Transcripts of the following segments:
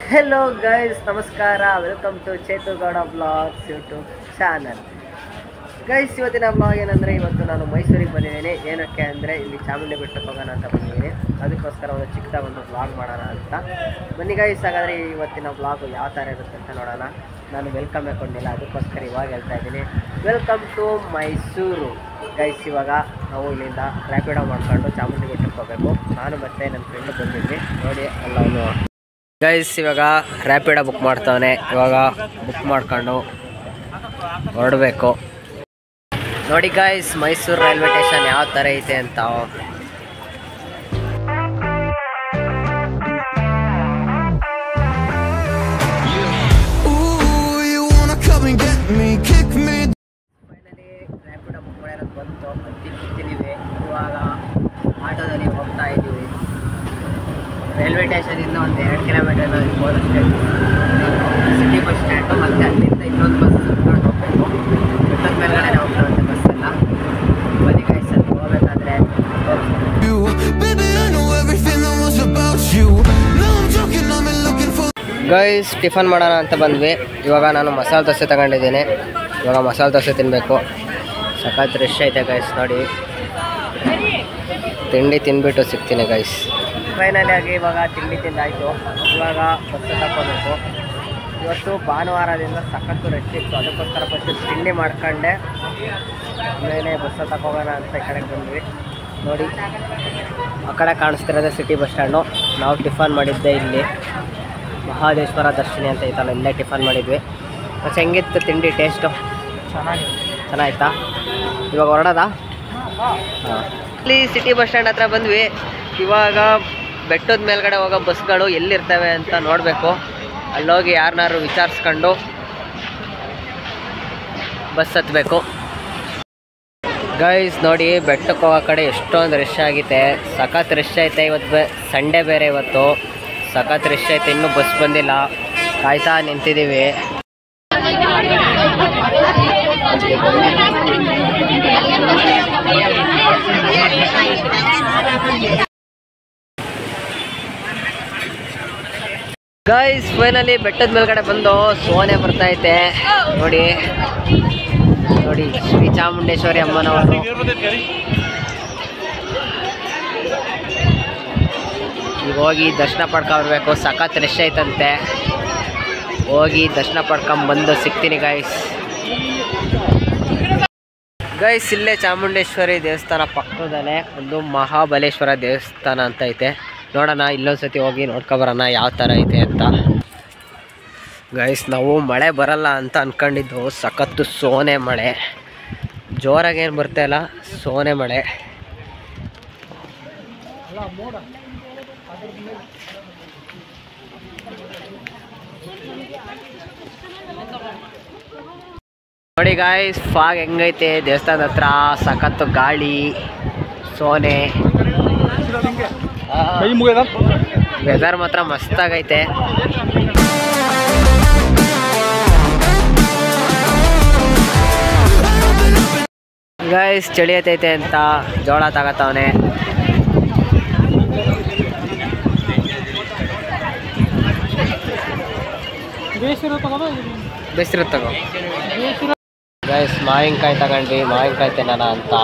Hello guys, ನಮಸ್ಕಾರ. Welcome to Chethu Gowda blogs YouTube channel. Guys, ಇವತ್ತಿನ blog ಏನಂದರೆ, ಇವತ್ತು ನಾನು ಮೈಸೂರಿಗೆ ಬಂದಿದ್ದೀನಿ. ಏನಕ್ಕೆ ಅಂದರೆ, ಇಲ್ಲಿ ಚಾಮುಂಡಿ ಬೆಟ್ಟಕ್ಕೆ ಹೋಗೋಣ ಅಂತ ಬಂದಿದ್ದೀನಿ. ಅದಕ್ಕೋಸ್ಕರ ಒಂದು ಚಿಕ್ಕದಾಗಿ ಒಂದು ಬ್ಲಾಗ್ ಮಾಡೋಣ ಅಂತ ಬನ್ನಿ ಗೈಸ್. ಹಾಗಾದರೆ ಇವತ್ತಿನ ಬ್ಲಾಗು ಯಾವ ಥರ ಇರುತ್ತೆ ಅಂತ ನೋಡೋಣ. ನಾನು ವೆಲ್ಕಮ್ ಹಾಕೊಂಡಿಲ್ಲ, ಅದಕ್ಕೋಸ್ಕರ ಇವಾಗ ಹೇಳ್ತಾ ಇದ್ದೀನಿ, ವೆಲ್ಕಮ್ ಟು ಮೈಸೂರು. ಗೈಸ್, ಇವಾಗ ನಾವು ಇಲ್ಲಿಂದ ರ್ಯಾಪಿಡೋ ಮಾಡ್ಕೊಂಡು ಚಾಮುಂಡಿ ಬೆಟ್ಟಕ್ಕೆ ಹೋಗಬೇಕು. ನಾನು ಮತ್ತು ನನ್ನ ಫ್ರೆಂಡ್ ಬಂದಿದ್ವಿ ನೋಡಿ ಎಲ್ಲವೂ. ಗೈಸ್, ಇವಾಗ ರ್ಯಾಪಿಡೋ ಬುಕ್ ಮಾಡ್ತಾವನೆ. ಇವಾಗ ಬುಕ್ ಮಾಡ್ಕೊಂಡು ಹೊರಡಬೇಕು. ನೋಡಿ ಗೈಸ್, ಮೈಸೂರು ರೈಲ್ವೆ ಸ್ಟೇಷನ್ ಯಾವ ಥರ ಐತೆ ಅಂತ. ಫೈನಲಿ ರ್ಯಾಪಿಡೋ ಬುಕ್ ಮಾಡಿರೋದು ಬಂತು. ಕೂತಿದ್ದೀವಿ. ಇವಾಗ ಆಟೋದಲ್ಲಿ ಹೋಗ್ತಾ ಇದ್ದೀವಿ. ರೈಲ್ವೆ ಸ್ಟೇಷನಿಂದ ಒಂದು 2 ಕಿಲೋಮೀಟರ್ ಇರ್ಬೋದಷ್ಟೇ. ಸಿಟಿ ಬಸ್ ಸ್ಟ್ಯಾಂಡು, ಮತ್ತು ಅಲ್ಲಿಂದ ಇನ್ನೊಂದು ಬಸ್ ಹತ್ಕೊಂಡು ಹೋಗಬೇಕು. ಬೆಟ್ಟದ ಮೇಲ್ಗಡೆ ಹೋಗ್ತಾವಂತೆ ಬಸ್ ಎಲ್ಲ. ಬನ್ನಿ ಗೈಸ್, ಅಲ್ಲಿ ಹೋಗ್ಬೇಕಾದ್ರೆ ಗೈಸ್, ಟಿಫನ್ ಮಾಡೋಣ ಅಂತ ಬಂದ್ವಿ. ಇವಾಗ ನಾನು ಮಸಾಲೆ ದೋಸೆ ತಗೊಂಡಿದ್ದೀನಿ. ಇವಾಗ ಮಸಾಲೆ ದೋಸೆ ತಿನ್ನಬೇಕು. ಸಖತ್ ರಶ್ ಐತೆ ಗೈಸ್. ನೋಡಿ, ತಿಂಡಿ ತಿಂದ್ಬಿಟ್ಟು ಸಿಗ್ತೀನಿ ಗೈಸ್. ಫೈನಲಿ ಆಗಿ ಇವಾಗ ತಿಂಡಿ ತಿಂದಾಯಿತು. ಇವಾಗ ಬಸ್ ತಗೋಬೇಕು. ಇವತ್ತು ಭಾನುವಾರದಿಂದ ಸಖತ್ತು ರಶ್ ಇತ್ತು, ಅದಕ್ಕೋಸ್ಕರ ಫಸ್ಟ್ ತಿಂಡಿ ಮಾಡ್ಕೊಂಡೆ ಆಮೇಲೆ ಬಸ್ ತಗೋಗೋಣ ಅಂತ ಈ ಕಡೆಗೆ ಬಂದ್ವಿ. ನೋಡಿ, ಆ ಕಡೆ ಕಾಣಿಸ್ತಿರೋದೇ ಸಿಟಿ ಬಸ್ ಸ್ಟ್ಯಾಂಡು. ನಾವು ಟಿಫನ್ ಮಾಡಿದ್ದೆ ಇಲ್ಲಿ ಮಹಾದೇಶ್ವರ ದರ್ಶಿನಿ ಅಂತ ಐತಲ್ಲ, ಇಲ್ಲೇ ಟಿಫನ್ ಮಾಡಿದ್ವಿ. ಮತ್ತು ಹೆಂಗಿತ್ತು ತಿಂಡಿ ಟೇಸ್ಟು? ಚೆನ್ನಾಗಿತ್ತಾ? ಇವಾಗ ಹೊರಡೋದಾ? ಹಾಂ, ಇಲ್ಲಿ ಸಿಟಿ ಬಸ್ ಸ್ಟ್ಯಾಂಡ್ ಹತ್ರ ಬಂದ್ವಿ. ಇವಾಗ ಬೆಟ್ಟದ ಮೇಲ್ಗಡೆ ಹೋಗೋ ಬಸ್ಗಳು ಎಲ್ಲಿರ್ತವೆ ಅಂತ ನೋಡಬೇಕು. ಅಲ್ಲೋಗಿ ಯಾರನ್ನಾರು ವಿಚಾರಿಸ್ಕೊಂಡು ಬಸ್ ಹತ್ತಬೇಕು. ಗೈಸ್ ನೋಡಿ, ಬೆಟ್ಟಕ್ಕೆ ಹೋಗೋ ಕಡೆ ಎಷ್ಟೊಂದು ರಶ್ ಆಗಿದೆ. ಸಖತ್ ರಶ್ ಐತೆ. ಇವತ್ತು ಸಂಡೇ ಬೇರೆ, ಇವತ್ತು ಸಖತ್ ರಶ್ ಐತೆ. ಇನ್ನೂ ಬಸ್ ಬಂದಿಲ್ಲ, ಕಾಯ್ತಾ ನಿಂತಿದ್ದೀವಿ. ಗೈಸ್, ಫೈನಲಿ ಬೆಟ್ಟದ ಮೇಲ್ಗಡೆ ಬಂದು ಸೋನೆ ಬರ್ತೈತೆ. ನೋಡಿ ನೋಡಿ, ಶ್ರೀ ಚಾಮುಂಡೇಶ್ವರಿ ಅಮ್ಮನವರು. ಈಗ ಹೋಗಿ ದರ್ಶನ ಪಡ್ಕೊಂಬರ್ಬೇಕು. ಸಖತ್ ರಶ್ ಐತಂತೆ. ಹೋಗಿ ದರ್ಶನ ಪಡ್ಕೊಂಬಂದು ಸಿಗ್ತೀನಿ ಗೈಸ್. ಗೈಸ್, ಇಲ್ಲೇ ಚಾಮುಂಡೇಶ್ವರಿ ದೇವಸ್ಥಾನ ಪಕ್ಕದಲ್ಲೇ ಒಂದು ಮಹಾಬಲೇಶ್ವರ ದೇವಸ್ಥಾನ ಅಂತ ಐತೆ. ನೋಡೋಣ, ಇಲ್ಲೊಂದ್ಸತಿ ಹೋಗಿ ನೋಡ್ಕೊಬರೋಣ ಯಾವ ಥರ ಐತೆ ಅಂತ. ಗೈಸ್, ನಾವು ಮಳೆ ಬರಲ್ಲ ಅಂತ ಅಂದ್ಕೊಂಡಿದ್ದು, ಸಖತ್ತು ಸೋನೆ ಮಳೆ. ಜೋರಾಗೇನು ಬರ್ತಾಯಿಲ್ಲ, ಸೋನೆ ಮಳೆ. ನೋಡಿ ಗೈಸ್, ಫಾಗ್ ಹೆಂಗೈತೆ ದೇವಸ್ಥಾನದ ಹತ್ರ. ಸಖತ್ತು ಗಾಳಿ, ಸೋನೆ, ವೆದರ್ ಮಾತ್ರ ಮಸ್ತಾಗೈತೆ. ಗೈಸ್, ಚಳಿ ಐತೈತೆ ಅಂತ ಜೋಳ ತಗತ್ತವನೆ. ಬೇಸಿರು ತಗೋ ಗೈಸ್. ಮಾವಿನಕಾಯಿ ತಗೊಂಡ್ವಿ, ಮಾವಿನಕಾಯಿ ತಿನ್ನೋಣ ಅಂತ.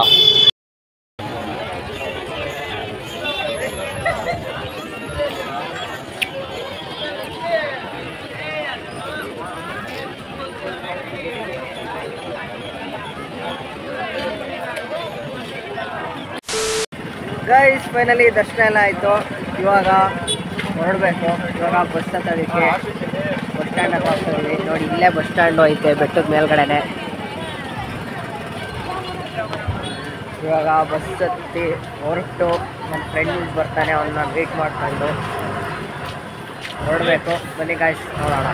ಗೈಸ್, ಫೈನಲಿ ದರ್ಶನ ಎಲ್ಲ ಆಯಿತು. ಇವಾಗ ಹೊರಡಬೇಕು. ಇವಾಗ ಬಸ್ ಹತ್ತೋದಕ್ಕೆ ಬಸ್ ಸ್ಟ್ಯಾಂಡ್ ಹತ್ರ ಹೋಗ್ತೀವಿ. ನೋಡಿ, ಇಲ್ಲೇ ಬಸ್ ಸ್ಟ್ಯಾಂಡು ಐತೆ ಬೆಟ್ಟದ ಮೇಲ್ಗಡೆನೆ. ಇವಾಗ ಬಸ್ ಹತ್ತಿ ಹೊರಟು ನನ್ನ ಫ್ರೆಂಡ್ ಬರ್ತಾನೆ, ಅವನ್ನ ವೇಟ್ ಮಾಡ್ಕೊಂಡು ಹೊರಡಬೇಕು. ಬನ್ನಿ ಗೈಸ್, ನೋಡೋಣ.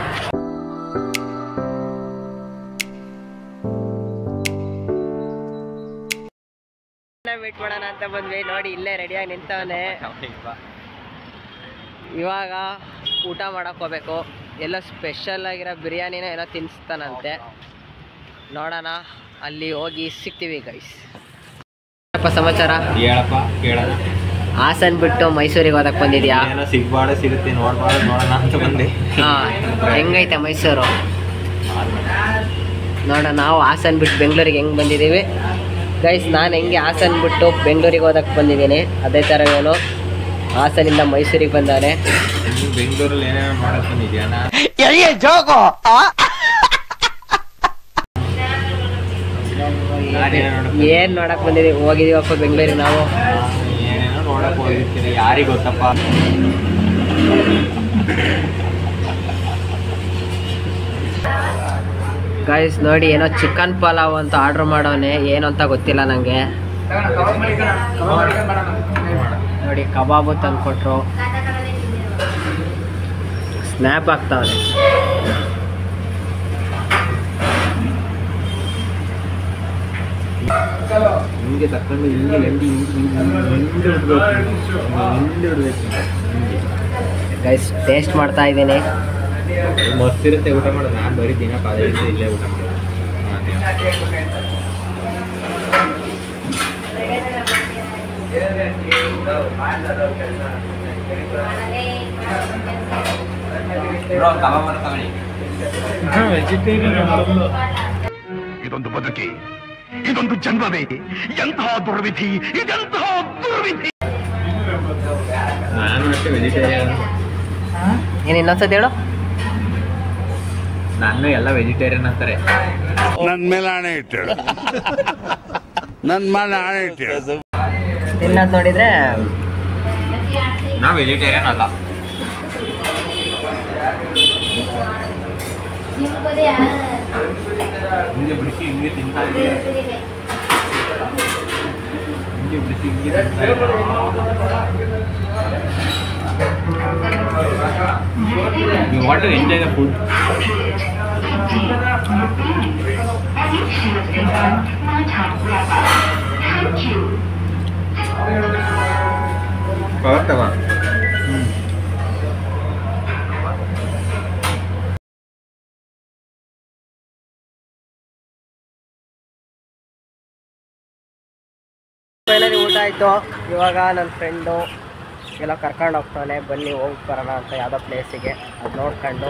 ವೇಟ್ ಮಾಡೋಣ ಅಂತ ಬಂದ್ವಿ. ನೋಡಿ, ಇಲ್ಲೇ ರೆಡಿಯಾಗಿ ನಿಂತವನೆ. ಇವಾಗ ಊಟ ಮಾಡಕ್ಕೆ ಹೋಗ್ಬೇಕು. ಎಲ್ಲ ಸ್ಪೆಷಲ್ ಆಗಿರೋ ಬಿರಿಯಾನಿನ ಏನೋ ತಿನ್ನಿಸ್ತಾನಂತೆ. ನೋಡೋಣ, ಅಲ್ಲಿ ಹೋಗಿ ಸಿಗ್ತೀವಿ ಗೈಸ್. ಸಮಾಚಾರ ಹೇಳಪ್ಪ ಕೇಳೋದು. ಹಾಸನ್ ಬಿಟ್ಟು ಮೈಸೂರಿಗೆ ಹೋದಕ್ಕೆ ಬಂದಿದ್ಯಾ? ಏನೋ ಸಿಗ್ಬಾರ್ದು ಸಿಗುತ್ತೆ ನೋಡೋಣ ಅಂತ ಬಂದೆ. ಹೆಂಗೈತೆ ಮೈಸೂರು? ನೋಡೋಣ. ನಾವು ಹಾಸನ್ ಬಿಟ್ಟು ಬೆಂಗಳೂರಿಗೆ ಹೆಂಗೆ ಬಂದಿದ್ದೀವಿ ಗೈಸ್. ನಾನು ಹೆಂಗೆ ಹಾಸನ್ ಬಿಟ್ಟು ಬೆಂಗಳೂರಿಗೆ ಹೋದಕ್ಕೆ ಬಂದಿದ್ದೀನಿ, ಅದೇ ಥರ ಏನು ಹಾಸನಿಂದ ಮೈಸೂರಿಗೆ ಬಂದಾನೆ. ಬೆಂಗಳೂರಲ್ಲಿ ಏನೇನೋ ನೋಡಕ್ ಬಂದಿದ್ಯಾ? ಏನು ನೋಡಕ್ ಬಂದಿದ್ದೀವಿ? ಹೋಗಿದ್ದೀವಪ್ಪ ಬೆಂಗಳೂರಿಗೆ ನಾವು. ಏನೇನೋ ನೋಡಕ್ ಹೋಗಿರ್ತೀನಿ, ಯಾರಿಗೆ ಗೊತ್ತಪ್ಪ. ಗೈಸ್ ನೋಡಿ, ಏನೋ ಚಿಕನ್ ಪಲಾವ್ ಅಂತ ಆರ್ಡ್ರ್ ಮಾಡೋನೆ, ಏನು ಅಂತ ಗೊತ್ತಿಲ್ಲ ನನಗೆ. ನೋಡಿ ಕಬಾಬು ತಂದು ಕೊಟ್ಟರು, ಸ್ನ್ಯಾಪ್ ಆಗ್ತಾವನೆ. ಹಿಂಗೆ ತಕೊಂಡು ಹಿಂಗೆ ಗೈಸ್ ಟೇಸ್ಟ್ ಮಾಡ್ತಾ ಇದ್ದೀನಿ. ಮಸ್ತಿರುತ್ತೆ ಊಟ ಮಾಡೋದು. ನಾನು ಬರೀ ದಿನ ಕಾಲೇಜ್ ಇಲ್ಲೇ ಊಟ ಮಾಡೋದು. ಇದೊಂದು ಬದುಕಿ, ಇದೊಂದು ಜನ್ಮವೇ, ಎಂತಹ ದುರ್ವಿಧಿ, ಇದೆಂತಹ ದುರ್ವಿಧಿ. ನಾನು ಅಷ್ಟೇ ವೆಜಿಟೇರಿಯನ್. ಏನು ಇನ್ನೊಂದ್ಸತಿ ಹೇಳು? ನಾನು ಎಲ್ಲ ವೆಜಿಟೇರಿಯನ್ ಅಂತಾರೆ. ನನ್ನ ಮೇಲೆ ಆಣೆ ಇಟ್ಟು, ನನ್ನ ಮೇಲೆ ಆಣೆ ಇಟ್ಟು. ತಿನ್ನೋದು ನೋಡಿದ್ರೆ ನಾವು ವೆಜಿಟೇರಿಯನ್ ಅಲ್ಲ. ಹಿಂಗೆ ಬಿಡಿಸಿ ಹಿಂಗೆ ತಿಂತಾ ಇದ್ದೀವಿ. ಹಿಂಗೆ ಬಿಡಿಸಿ ಹಿಂಗೆ ತಿಂತಾ ಇದ್ದೀವಿ. You want to enjoy the food? Power tava. Finally ಊಟ ಆಯಿತು. ಇವಾಗ ನನ್ನ ಫ್ರೆಂಡು ಎಲ್ಲ ಕರ್ಕೊಂಡು ಹೋಗ್ತಾನೆ, ಬನ್ನಿ ಹೋಗಿ ಬರೋಣ ಅಂತ ಯಾವುದೋ ಪ್ಲೇಸಿಗೆ. ಅದು ನೋಡ್ಕೊಂಡು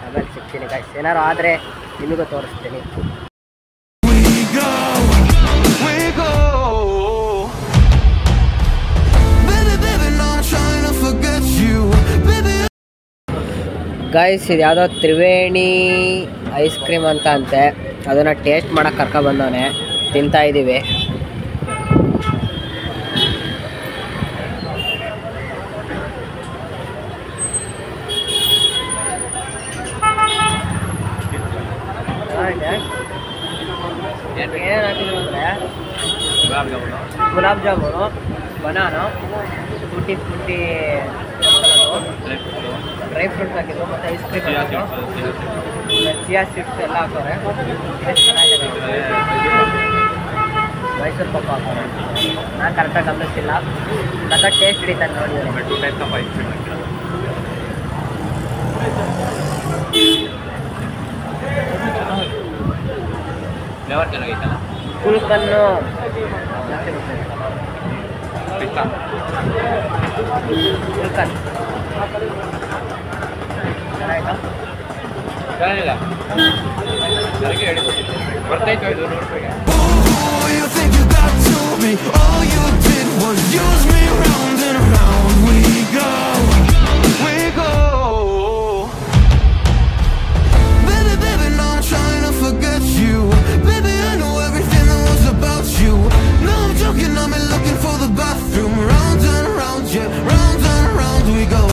ಆಮೇಲೆ ಸಿಗ್ತೀನಿ ಗೈಸ್. ಏನಾರು ಆದರೆ ನಿಮಗೂ ತೋರಿಸ್ತೀನಿ. ಗೈಸ್ ಇದು ಯಾವುದೋ ತ್ರಿವೇಣಿ ಐಸ್ ಕ್ರೀಮ್ ಅಂತ ಅಂತೆ, ಅದನ್ನು ಟೇಸ್ಟ್ ಮಾಡೋಕ್ಕೆ ಕರ್ಕೊಬಂದವನೆ. ತಿಂತಾ ಇದ್ದೀವಿ. ಏನು ಹಾಕಿದ್ರು ಅಂದರೆ gulab jamun, banana, tutti frutti, dry fruits ಹಾಕಿದ್ರು, ಮತ್ತು ಐಸ್ ಕ್ರೀಮ್ ಹಾಕಿದ್ರು, ಚಿಯಾ ಸೀಡ್ಸ್ ಎಲ್ಲ ಹಾಕೋರೆ. ಮೈಸೂರು ಪಾಪ ಹಾಕೋರೆ. ನಾನು ಕರೆಕ್ಟಾಗಿ ಗಮನಿಸ್ತಿಲ್ಲ. ಸಖತ್ ಟೇಸ್ಟ್ ಹಿಡಿತಾನೆ ನೋಡಿದ್ರೆ. ಫ್ಲೇವರ್ ಚೆನ್ನಾಗೈತಲ್ಲ. ಕುಲ್ಕನ್ನು ಕುಲ್ಕನ್ ಚೆನ್ನಾಯ್ತಾ? ಚೆನ್ನಾಗಿಲ್ಲ. ನನಗೆ ಹೇಳಿ ಬರ್ತಾಯಿತ್ತು 500 ರೂಪಾಯಿಗೆ. You think you got to me? All you did was use me round and round we go.